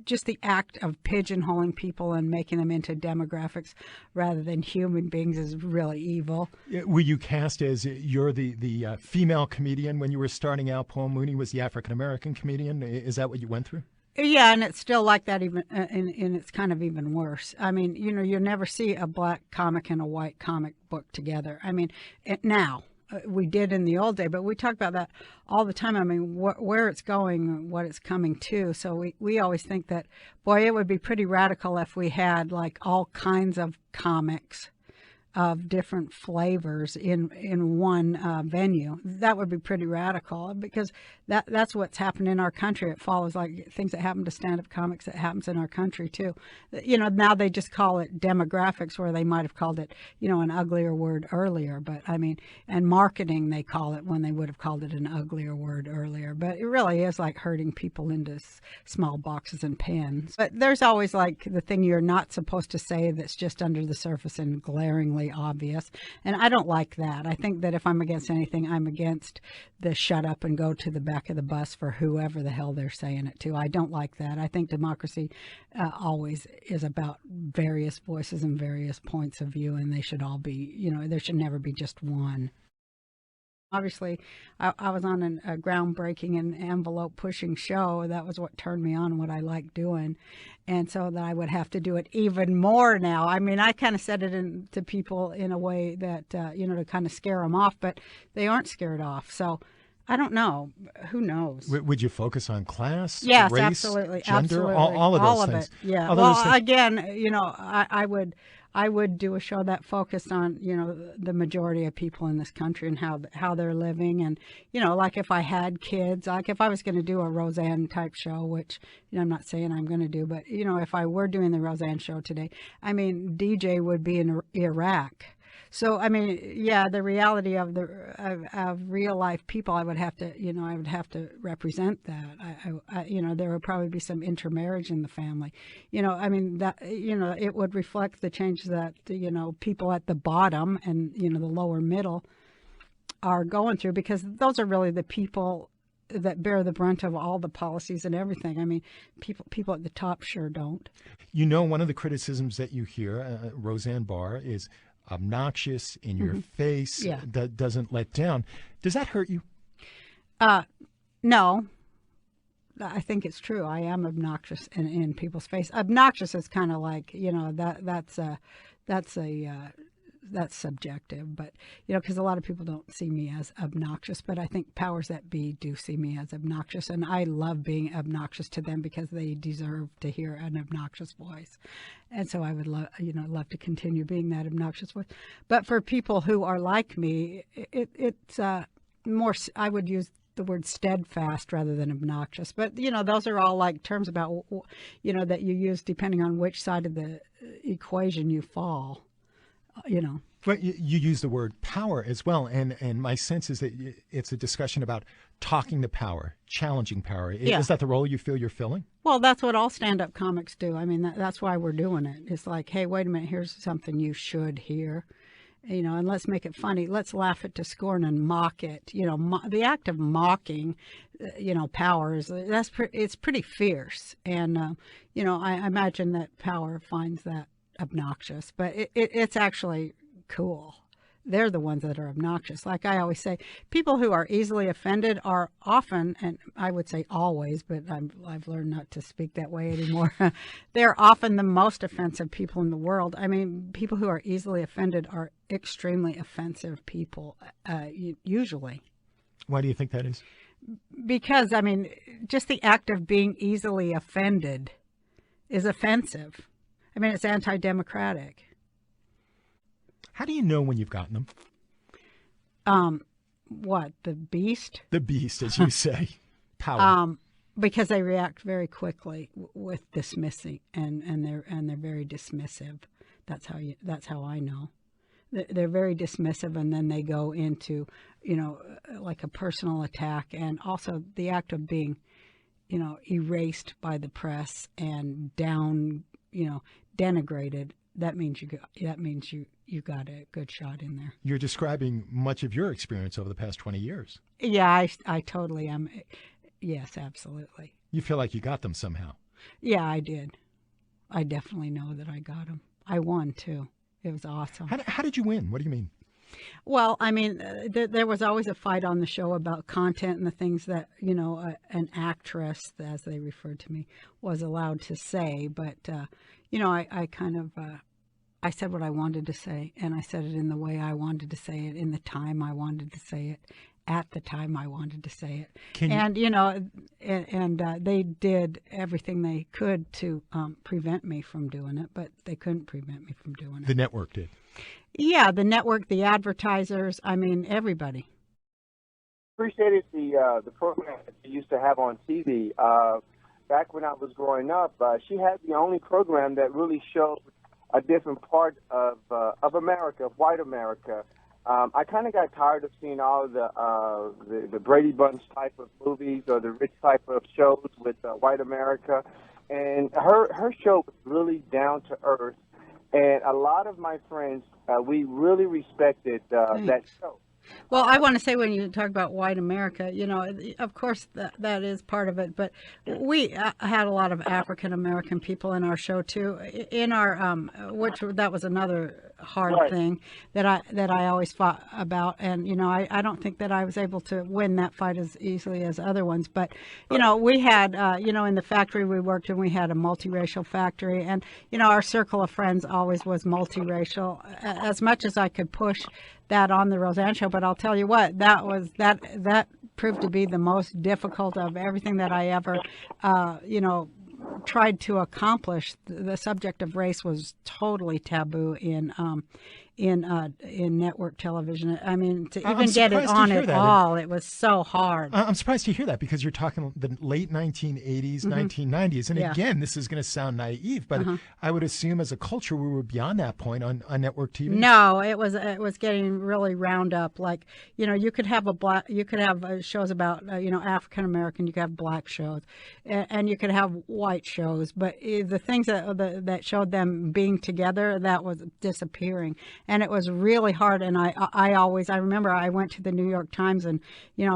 just the act of pigeonholing people and making them into demographics rather than human beings is really evil. Were you cast as you're the female comedian when you were starting out? Paul Mooney was the African-American comedian. Is that what you went through? Yeah, and it's still like that, even, and it's kind of even worse. I mean, you never see a black comic and a white comic book together. I mean, now. We did in the old day, but we talk about that all the time. I mean, where it's going, what it's coming to. So we always think that, boy, it would be pretty radical if we had like all kinds of comics of different flavors in one venue. That would be pretty radical, because that's what's happened in our country. It follows like things that happen to stand-up comics that happens in our country too. Now they just call it demographics, where they might have called it an uglier word earlier. But I mean, and marketing they call it when they would have called it an uglier word earlier. But it really is like herding people into small boxes and pens. But there's always like the thing you're not supposed to say that's just under the surface and glaringly obvious, and I don't like that. I think that if I'm against anything, I'm against the shut up and go to the back of the bus for whoever the hell they're saying it to. I don't like that. I think democracy always is about various voices and various points of view, and they should all be, there should never be just one. Obviously, I was on a groundbreaking and envelope-pushing show. That was what turned me on, what I like doing. And so that I would have to do it even more now. I mean, I kind of said it to people in a way that, to kind of scare them off, but they aren't scared off. So I don't know. Who knows? Would you focus on class, yes, race, absolutely, gender, absolutely. all of those things? It. Yeah. Well, again, I would do a show that focused on, the majority of people in this country and how they're living. And, like if I had kids, like if I was going to do a Roseanne type show, which, I'm not saying I'm going to do, but, if I were doing the Roseanne show today, I mean, DJ would be in Iraq. So, I mean, yeah, the reality of real life people, I would have to represent that. There would probably be some intermarriage in the family. I mean, that, it would reflect the changes that, people at the bottom and, the lower middle are going through, because those are really the people that bear the brunt of all the policies and everything. I mean, people at the top sure don't. One of the criticisms that you hear, Roseanne Barr, is obnoxious, in your face, yeah. That doesn't let down. Does that hurt you? No. I think it's true. I am obnoxious in people's face. Obnoxious is kind of like, that's subjective, but, because a lot of people don't see me as obnoxious, but I think powers that be do see me as obnoxious, and I love being obnoxious to them because they deserve to hear an obnoxious voice. And so I would love to continue being that obnoxious voice. But for people who are like me, it's more, I would use the word steadfast rather than obnoxious. But, those are all like terms about, that you use depending on which side of the equation you fall. But you use the word power as well, and my sense is that it's a discussion about talking to power, challenging power. Yeah. Is that the role you feel you're filling? Well, that's what all stand-up comics do. I mean, that's why we're doing it. It's like, hey, wait a minute, here's something you should hear, and let's make it funny. Let's laugh it to scorn and mock it. The act of mocking, power it's pretty fierce, and I imagine that power finds that obnoxious, but it's actually cool. They're the ones that are obnoxious. Like I always say, people who are easily offended are often, and I would say always, but I've learned not to speak that way anymore. They're often the most offensive people in the world. I mean, people who are easily offended are extremely offensive people, usually. Why do you think that is? Because, I mean, just the act of being easily offended is offensive. I mean, it's anti-democratic. How do you know when you've gotten them? What, the beast? The beast, as you say. Power. Because they react very quickly with dismissing, and they're very dismissive. That's how I know. They're very dismissive, and then they go into, like a personal attack, and also the act of being, erased by the press and denigrated. That means you got a good shot in there. You're describing much of your experience over the past 20 years. Yeah, I totally am. Yes, absolutely. You feel like you got them somehow. Yeah, I did. I definitely know that I got them. I won too. It was awesome. How did you win? What do you mean? Well, I mean, there was always a fight on the show about content and the things that, an actress, as they referred to me, was allowed to say. But, I kind of, I said what I wanted to say, and I said it in the way I wanted to say it, in the time I wanted to say it, at the time I wanted to say it. And they did everything they could to prevent me from doing it, but they couldn't prevent me from doing it. The network did. Yeah, the network, the advertisers, I mean, everybody. Appreciated the program that she used to have on TV. Back when I was growing up, she had the only program that really showed a different part of America, of white America. I kind of got tired of seeing all the Brady Bunch type of movies or the rich type of shows with white America. And her show was really down to earth. And a lot of my friends, we really respected that show. Well, I want to say when you talk about white America, of course that is part of it, but we had a lot of African American people in our show too. In our that was another hard thing that I always fought about, and I don't think that I was able to win that fight as easily as other ones. But we had in the factory we worked in, we had a multiracial factory, and our circle of friends always was multiracial. As much as I could push that on the Roseanne show, but I'll tell you what, that proved to be the most difficult of everything that I ever tried to accomplish. The subject of race was totally taboo in network television. I mean, to even get it on at all, it was so hard. I'm surprised to hear that, because you're talking the late 1980s, 1990s. And again, this is going to sound naive, but I would assume as a culture we were beyond that point on network TV. No, it was getting really round up. Like, you could have shows about African American, you could have black shows, and you could have white shows, but the things that showed them being together, that was disappearing. And it was really hard. And I remember I went to the New York Times and,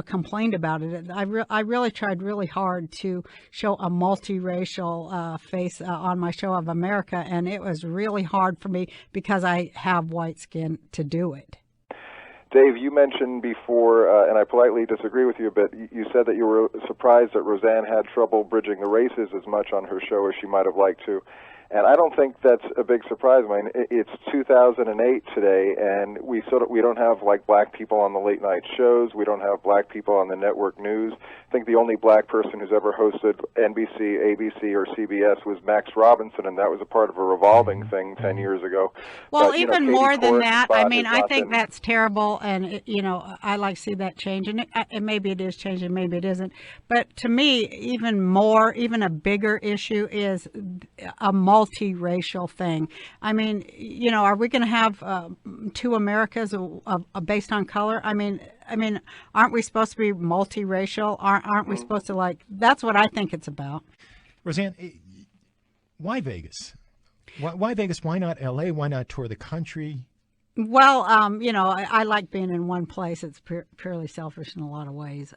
complained about it. I really tried really hard to show a multiracial face on my show of America. And it was really hard for me because I have white skin to do it. Dave, you mentioned before, and I politely disagree with you a bit, you said that you were surprised that Roseanne had trouble bridging the races as much on her show as she might have liked to. And I don't think that's a big surprise. I mean, it's 2008 today, and we don't have like black people on the late night shows. We don't have black people on the network news. I think the only black person who's ever hosted NBC, ABC, or CBS was Max Robinson, and that was a part of a revolving thing 10 years ago. Well, but, even more than that, I mean, I think that's terrible, and I like to see that change, and maybe it is changing, maybe it isn't. But to me, even a bigger issue is a multiracial thing. I mean, are we going to have two Americas based on color? I mean, aren't we supposed to be multiracial? Aren't we supposed to that's what I think it's about. Roseanne, why Vegas? Why Vegas? Why not LA? Why not tour the country? Well, I like being in one place. It's purely selfish in a lot of ways.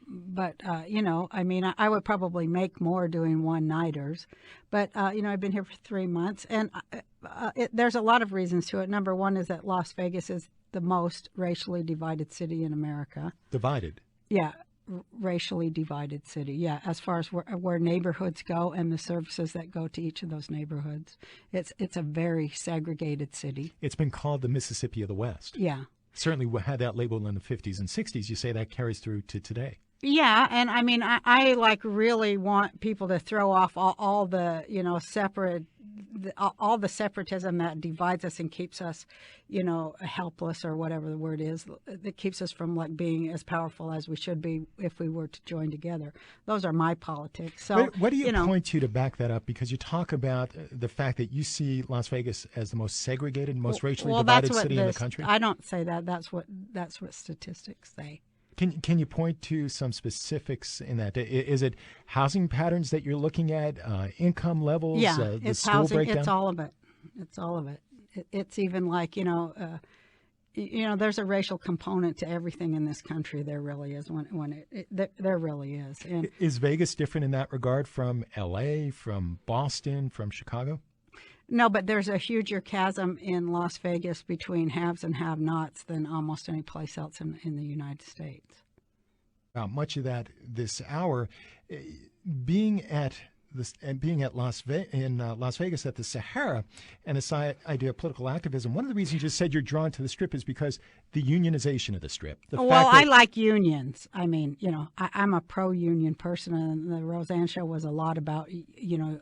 But I would probably make more doing one-nighters. But, I've been here for 3 months, and there's a lot of reasons to it. Number one is that Las Vegas is the most racially divided city in America. Divided? Yeah. Racially divided city, yeah, as far as where neighborhoods go and the services that go to each of those neighborhoods. It's a very segregated city. It's been called the Mississippi of the West. Yeah. Certainly we had that label in the 50s and 60s. You say that carries through to today. Yeah, and I mean, I really want people to throw off all the, separate, all the separatism that divides us and keeps us, helpless, or whatever the word is, that keeps us from being as powerful as we should be if we were to join together. Those are my politics. So what do you point to back that up? Because you talk about the fact that you see Las Vegas as the most segregated, most racially divided city in the country. I don't say that. That's what statistics say. Can you point to some specifics in that? Is it housing patterns that you're looking at, income levels, the it's school housing, breakdown? It's all of it. It's all of it. It's even you know, there's a racial component to everything in this country. There really is. There really is. And is Vegas different in that regard from L.A., from Boston, from Chicago? no, but there's a huger chasm in Las Vegas between haves and have-nots than almost any place else in the United States. Much of that this hour, being at Las Vegas at the Sahara, and this idea of political activism. One of the reasons you just said you're drawn to the Strip is because the unionization of the Strip. I like unions. I mean, you know, I'm a pro-union person, and the Roseanne show was a lot about, you know,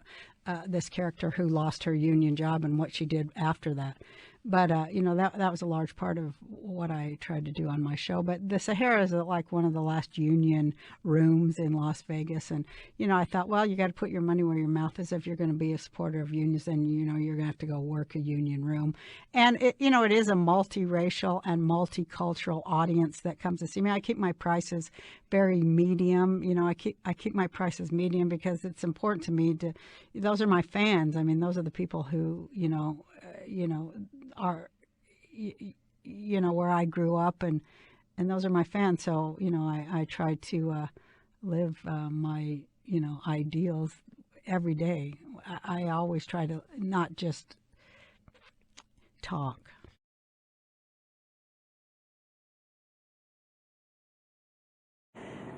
this character who lost her union job and what she did after that. But, you know, that was a large part of what I tried to do on my show. But the Sahara is like one of the last union rooms in Las Vegas. And, you know, I thought, well, you got to put your money where your mouth is. If you're going to be a supporter of unions, then, you know, you're going to have to go work a union room. And, you know, it is a multiracial and multicultural audience that comes to see me. I keep my prices very medium. You know, I keep my prices medium because it's important to me to, those are my fans. I mean, those are the people who, are, you know, where I grew up, and those are my fans. So, you know, I try to live my, you know, ideals every day. I always try to not just talk.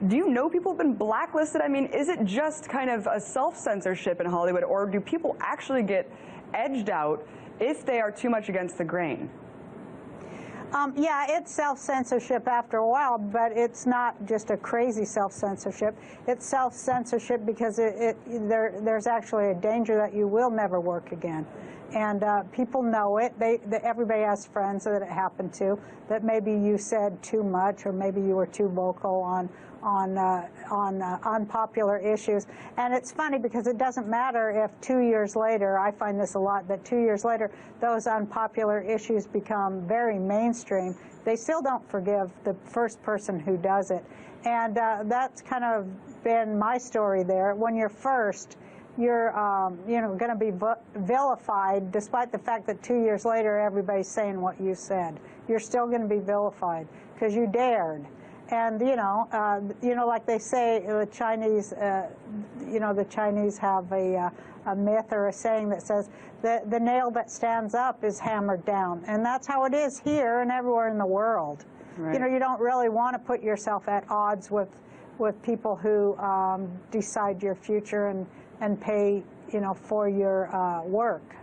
Do you know people have been blacklisted? I mean, is it just kind of a self-censorship in Hollywood, or do people actually get edged out if they are too much against the grain? Yeah, it's self-censorship after a while, but it's not just a crazy self-censorship. It's self-censorship because there's actually a danger that you will never work again. And people know it. Everybody has friends that it happened to, that maybe you said too much, or maybe you were too vocal on unpopular issues. And it's funny because it doesn't matter if 2 years later, I find this a lot, that 2 years later those unpopular issues become very mainstream. They still don't forgive the first person who does it. And that's kind of been my story there. When you're first, you're going to be vilified, despite the fact that 2 years later everybody's saying what you said. You're still going to be vilified because you dared. And like they say, the Chinese, the Chinese have a myth or a saying that says the nail that stands up is hammered down, and that's how it is here and everywhere in the world. Right. You know, you don't really want to put yourself at odds with people who decide your future and pay, for your work.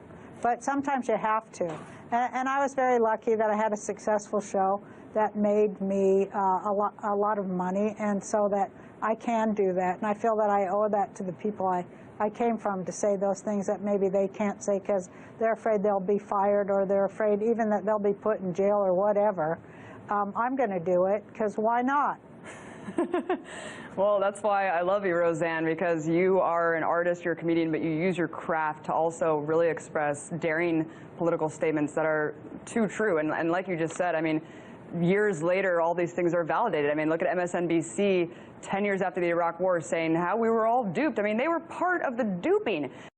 But sometimes you have to. And I was very lucky that I had a successful show that made me a lot of money, and so that I can do that. And I feel that I owe that to the people I came from, to say those things that maybe they can't say because they're afraid they'll be fired, or they're afraid even that they'll be put in jail or whatever. I'm going to do it because why not? Well, that's why I love you, Roseanne, because you are an artist, you're a comedian, but you use your craft to also really express daring political statements that are too true. And like you just said, I mean, years later, all these things are validated. I mean, look at MSNBC 10 years after the Iraq War saying how we were all duped. I mean, they were part of the duping.